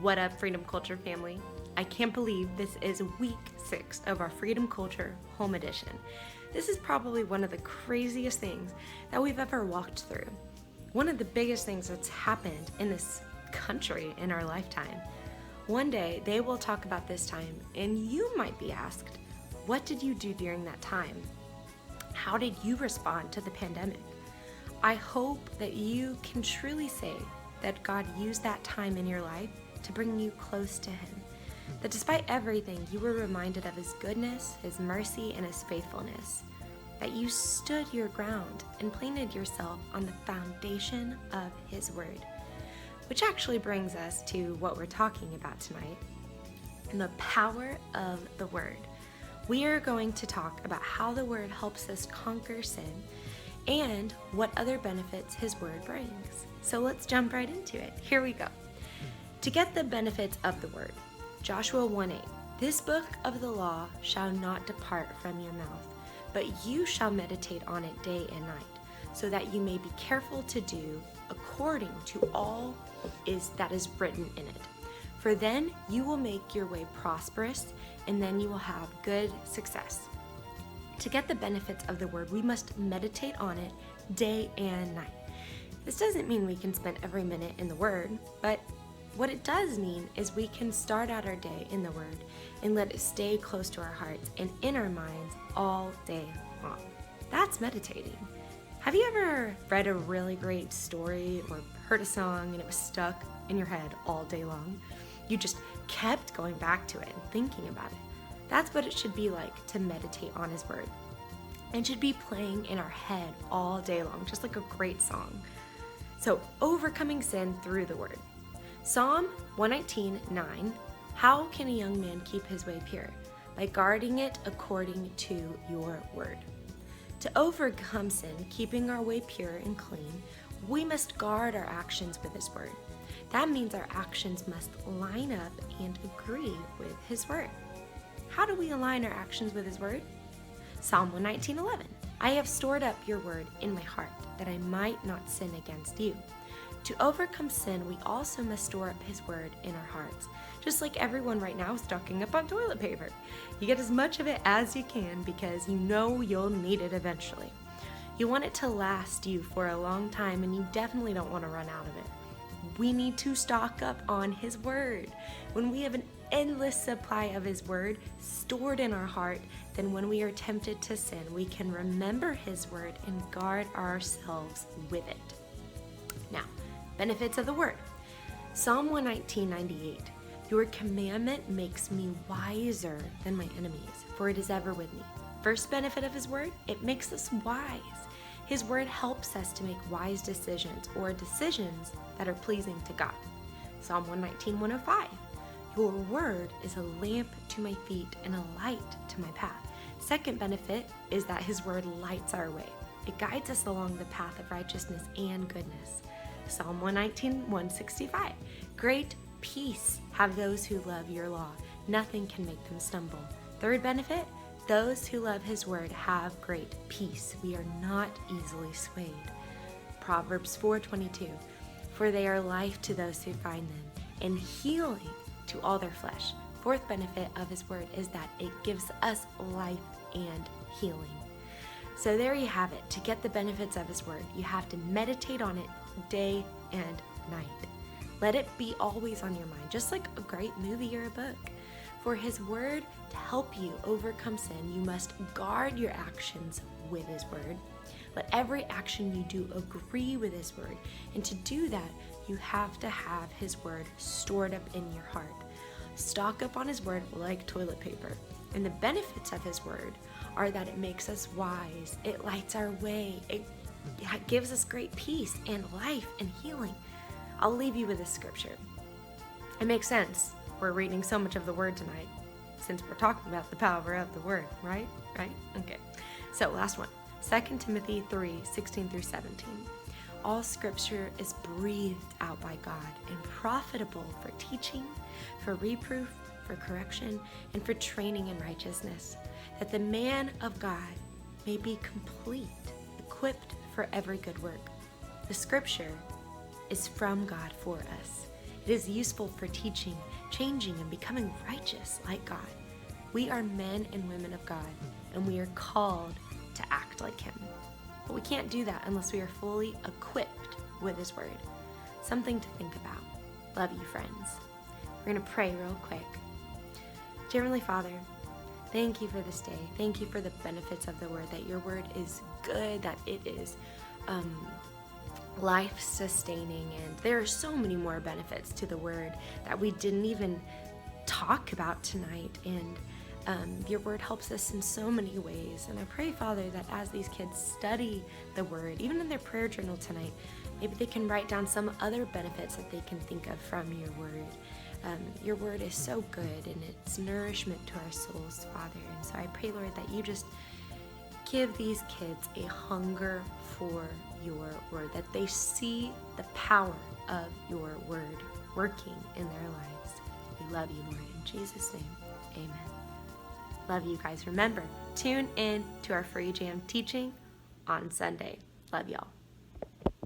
What up, Freedom Culture family? I can't believe this is week 6 of our Freedom Culture Home Edition. This is probably one of the craziest things that we've ever walked through. One of the biggest things that's happened in this country in our lifetime. One day they will talk about this time, and you might be asked, what did you do during that time? How did you respond to the pandemic? I hope that you can truly say that God used that time in your life to bring you close to Him. That despite everything, you were reminded of His goodness, His mercy, and His faithfulness. That you stood your ground and planted yourself on the foundation of His Word. Which actually brings us to what we're talking about tonight, and the power of the Word. We are going to talk about how the Word helps us conquer sin and what other benefits His Word brings. So let's jump right into it. Here we go. To get the benefits of the Word, Joshua 1:8, this book of the law shall not depart from your mouth, but you shall meditate on it day and night, so that you may be careful to do according to all that is written in it. For then you will make your way prosperous, and then you will have good success. To get the benefits of the Word, we must meditate on it day and night. This doesn't mean we can spend every minute in the Word, but what it does mean is we can start out our day in the Word and let it stay close to our hearts and in our minds all day long. That's meditating. Have you ever read a really great story or heard a song and it was stuck in your head all day long? You just kept going back to it and thinking about it. That's what it should be like to meditate on His Word. It should be playing in our head all day long, just like a great song. So, overcoming sin through the Word. Psalm 119:9, how can a young man keep his way pure? By guarding it according to your word. To overcome sin, keeping our way pure and clean, we must guard our actions with His Word. That means our actions must line up and agree with His Word. How do we align our actions with His Word? Psalm 119:11, I have stored up your word in my heart, that I might not sin against you. To overcome sin, we also must store up His Word in our hearts, just like everyone right now is stocking up on toilet paper. You get as much of it as you can because you know you'll need it eventually. You want it to last you for a long time, and you definitely don't want to run out of it. We need to stock up on His Word. When we have an endless supply of His Word stored in our heart, then when we are tempted to sin, we can remember His Word and guard ourselves with it. Now, benefits of the Word. Psalm 119:98, your commandment makes me wiser than my enemies, for it is ever with me. First benefit of His Word, it makes us wise. His Word helps us to make wise decisions, or decisions that are pleasing to God. Psalm 119:105, your Word is a lamp to my feet and a light to my path. Second benefit is that His Word lights our way. It guides us along the path of righteousness and goodness. Psalm 119:165, great peace have those who love your law. Nothing can make them stumble. Third benefit, those who love His Word have great peace. We are not easily swayed. Proverbs 4:22, for they are life to those who find them, and healing to all their flesh. Fourth benefit of His Word is that it gives us life and healing. So there you have it. To get the benefits of His Word, you have to meditate on it day and night. Let it be always on your mind, just like a great movie or a book. For His Word to help you overcome sin, you must guard your actions with His Word. Let every action you do agree with His Word. And to do that, you have to have His Word stored up in your heart. Stock up on His Word like toilet paper. And the benefits of His Word are that it makes us wise, it lights our way, it gives us great peace and life and healing. I'll leave you with this scripture. It makes sense. We're reading so much of the Word tonight since we're talking about the power of the Word, right? Okay. So last one, 2 Timothy 3:16-17. All scripture is breathed out by God and profitable for teaching, for reproof, for correction, and for training in righteousness, that the man of God may be complete, equipped for every good work. The scripture is from God for us. It is useful for teaching, changing, and becoming righteous like God. We are men and women of God, and we are called to act like Him. But we can't do that unless we are fully equipped with His Word. Something to think about. Love you, friends. We're going to pray real quick. Dear Heavenly Father, thank you for this day. Thank you for the benefits of the Word, that your Word is good, that it is life-sustaining, and there are so many more benefits to the Word that we didn't even talk about tonight, and your Word helps us in so many ways. And I pray, Father, that as these kids study the Word, even in their prayer journal tonight, maybe they can write down some other benefits that they can think of from your Word. Your Word is so good, and it's nourishment to our souls, Father. And so I pray, Lord, that you just give these kids a hunger for your Word, that they see the power of your Word working in their lives. We love you, Lord. In Jesus' name, amen. Love you guys. Remember, tune in to our Free Jam teaching on Sunday. Love y'all.